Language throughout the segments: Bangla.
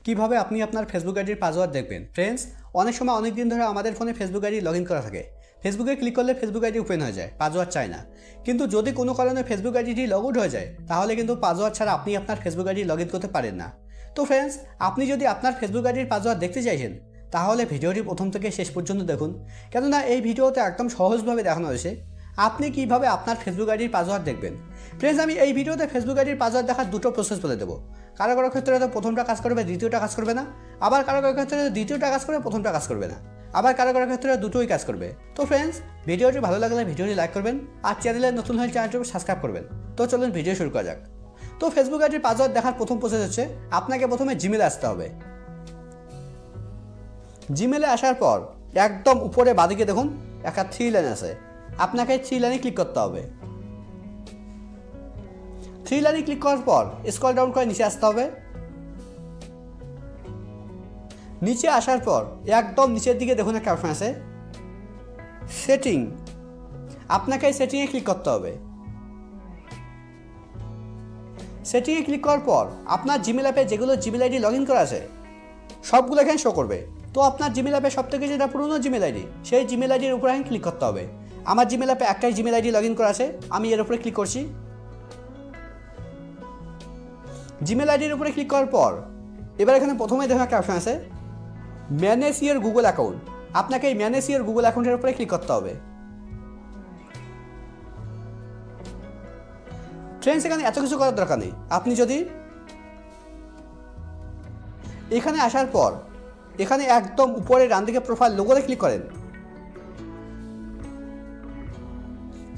কিভাবে আপনি আপনার ফেসবুক আইডির পাসওয়ার্ড দেখবেন। ফ্রেন্ডস, অনেক সময় অনেক দিন ধরে আমাদের ফোনে ফেসবুক আইডি লগ ইন করা থাকে। ফেসবুকে ক্লিক করলে ফেসবুক আইডি ওপেন হয়ে যায়, পাসওয়ার্ড চায় না। কিন্তু যদি কোনো কারণে ফেসবুক আইডিটি লগ আউট হয়ে যায়, তাহলে কিন্তু পাসওয়ার্ড ছাড়া আপনি আপনার ফেসবুক আইডি লগ ইন করতে পারেন না। তো ফ্রেন্ডস, আপনি যদি আপনার ফেসবুক আইডির পাসওয়ার্ড দেখতে চাইছেন, তাহলে ভিডিওটি প্রথম থেকে শেষ পর্যন্ত দেখুন, কেননা এই ভিডিওতে একদম সহজভাবে দেখানো হয়েছে আপনি কিভাবে আপনার ফেসবুক আইডির পাসওয়ার্ড দেখবেন। ফ্রেন্ডস, আমি এই ভিডিওতে ফেসবুক আইডির পাসওয়ার্ড দেখার দুটো প্রসেস বলে দেবো। কারো কারো ক্ষেত্রে হয়তো প্রথমটা কাজ করবে, দ্বিতীয়টা কাজ করবে না। আবার কারো কারো ক্ষেত্রে দ্বিতীয়টা কাজ করবে, প্রথমটা কাজ করবে না। আবার কারো কারো ক্ষেত্রে দুটোই কাজ করবে। তো ফ্রেন্ডস, ভিডিওটি ভালো লাগলে ভিডিওটি লাইক করবেন, আর চ্যানেলে নতুন হলে চ্যানেলটি সাবস্ক্রাইব করবেন। তো চলুন ভিডিও শুরু করা যাক। তো ফেসবুক আইডির পাসওয়ার্ড দেখার প্রথম প্রসেস হচ্ছে আপনাকে প্রথমে জিমেলে আসতে হবে। জিমেলে আসার পর একদম উপরে বাঁদিকে দেখুন একটা 3 লাইন আছে, আপনাকে 3 লাইনে ক্লিক করতে হবে। 3 লাইনে ক্লিক করার পর স্ক্রল ডাউন করে নিচে আসতে হবে। নিচে আসার পর একদম নিচের দিকে দেখুন একটা অপশন আছে সেটিং, আপনাকে এই সেটিংয়ে ক্লিক করতে হবে। সেটিংয়ে ক্লিক করার পর আপনার জিমেল অ্যাপে যেগুলো জিমেল আইডি লগ ইন করা আছে সবগুলো এখানে শো করবে। তো আপনার জিমেল অ্যাপে সব থেকে যেটা পুরনো জিমেল আইডি, সেই জিমেল আইডির উপরে এখানে ক্লিক করতে হবে। আমার জিমেল অ্যাপে একটাই জিমেল আইডি লগ ইন করা আছে, আমি এর উপরে ক্লিক করছি। জিমেল আইডির উপরে ক্লিক করার পর এবার এখানে প্রথমে দেখুন একটা অপশন আছে ম্যানেজ ইওর গুগল অ্যাকাউন্ট, আপনাকে এই ম্যানেজ ইওর গুগল অ্যাকাউন্টের উপরে ক্লিক করতে হবে। ফ্রেন্ডস, এখানে এত কিছু করার দরকার নেই। আপনি যদি এখানে আসার পর এখানে একদম উপরে ডান দিকে প্রোফাইল লোগোতে ক্লিক করেন,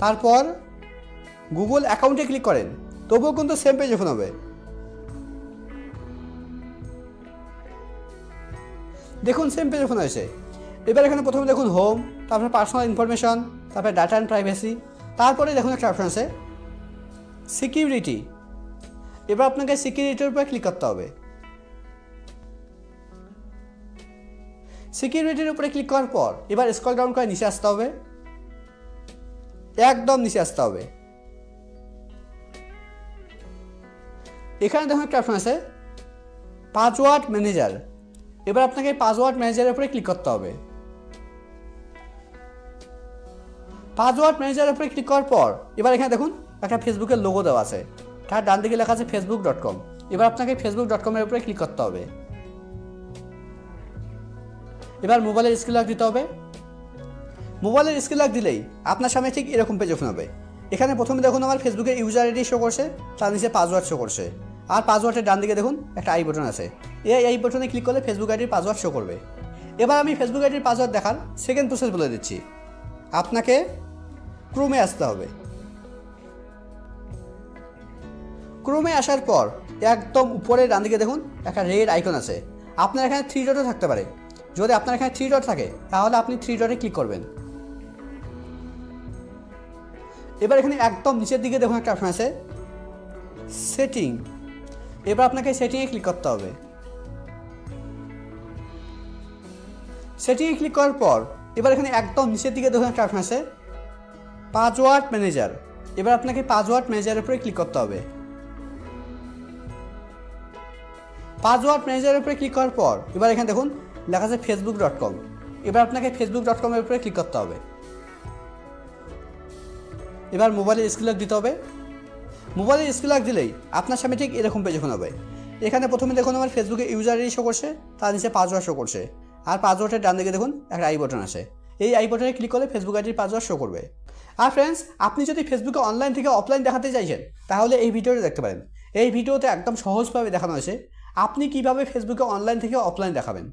তারপর গুগল অ্যাকাউন্টে ক্লিক করেন, তবুও কিন্তু সেম পেজ ওপেন হবে। দেখুন সেম পেজ ওপেন হয়েছে। এবার এখানে প্রথমে দেখুন হোম, তারপরে পার্সোনাল ইনফরমেশন, তারপরে ডাটা অ্যান্ড প্রাইভেসি, তারপরে দেখুন একটা অপশন আছে সিকিউরিটি। এবার আপনাকে সিকিউরিটির উপরে ক্লিক করতে হবে। সিকিউরিটির উপরে ক্লিক করার পর এবার স্ক্রল ডাউন করে নিচে আসতে হবে, একদম নিচে আসতে হবে। এখানে দেখুন একটা অপশন আছে পাসওয়ার্ড ম্যানেজার। এবার আপনাকে পাসওয়ার্ড ম্যানেজারের উপরে ক্লিক করতে হবে। পাসওয়ার্ড ম্যানেজারের উপরে ক্লিক করার পর এবার এখানে দেখুন একটা ফেসবুকের লোগো দেওয়া আছে, তার ডান দিকে লেখা আছে facebook.com। এবার আপনাকে facebook.com এর উপরে ক্লিক করতে হবে। এবার মোবাইলের স্ক্রিন লক দিতে হবে। মোবাইলের স্ক্রিন লক দিলেই আপনার সামনে ঠিক এরকম পেজ ওপেন হবে। এখানে প্রথমে দেখুন আমার ফেসবুকের ইউজার আইডি শো করছে, তার নিচে পাসওয়ার্ড শো করছে, আর পাসওয়ার্ডের ডান দিকে দেখুন একটা আই বাটন আছে। এই বাটনে ক্লিক করলে ফেসবুক আইডির পাসওয়ার্ড শো করবে। এবার আমি ফেসবুক আইডির পাসওয়ার্ড দেখার সেকেন্ড প্রসেস বলে দিচ্ছি। আপনাকে ক্রোমে আসতে হবে। ক্রোমে আসার পর একদম উপরে ডান দিকে দেখুন একটা রেড আইকন আছে, আপনার এখানে 3 ডটও থাকতে পারে। যদি আপনার এখানে 3 ডট থাকে তাহলে আপনি 3 ডটে ক্লিক করবেন। এবার এখানে একদম নিচের দিকে দেখুন একটা অপশন আছে সেটিং। এবার আপনাকে সেটিংয়ে ক্লিক করতে হবে। সেটিংয়ে ক্লিক করার পর এবার এখানে একদম নিচের দিকে দেখুন একটা অপশন আছে পাসওয়ার্ড ম্যানেজার। এবার আপনাকে পাসওয়ার্ড ম্যানেজারের উপরে ক্লিক করতে হবে। পাসওয়ার্ড ম্যানেজারের উপরে ক্লিক করার পর এবার এখানে দেখুন লেখা আছে facebook.com। এবার আপনাকে facebook.com এর উপরে ক্লিক করতে হবে। এবার মোবাইলের স্ক্রিন লক দিতে হবে। মোবাইলের স্ক্রিন লক দিলেই আপনার সামনে ঠিক এরকম পেজ ওপেন হবে। এখানে প্রথমে দেখুন আমার ফেসবুকে ইউজার আইডি শো করছে, তার নিচে পাসওয়ার্ড শো করছে, আর পাসওয়ার্ডের ডান দিকে দেখুন একটা আই বাটন আছে। এই আই বাটনে ক্লিক করলে ফেসবুক আইডির পাসওয়ার্ড শো করবে। আর ফ্রেন্ডস, আপনি যদি ফেসবুকে অনলাইন থেকে অফলাইন দেখাতে চাইছেন, তাহলে এই ভিডিওটি দেখতে পারেন। এই ভিডিওতে একদম সহজভাবে দেখানো হয়েছে আপনি কিভাবে ফেসবুকে অনলাইন থেকে অফলাইন দেখাবেন।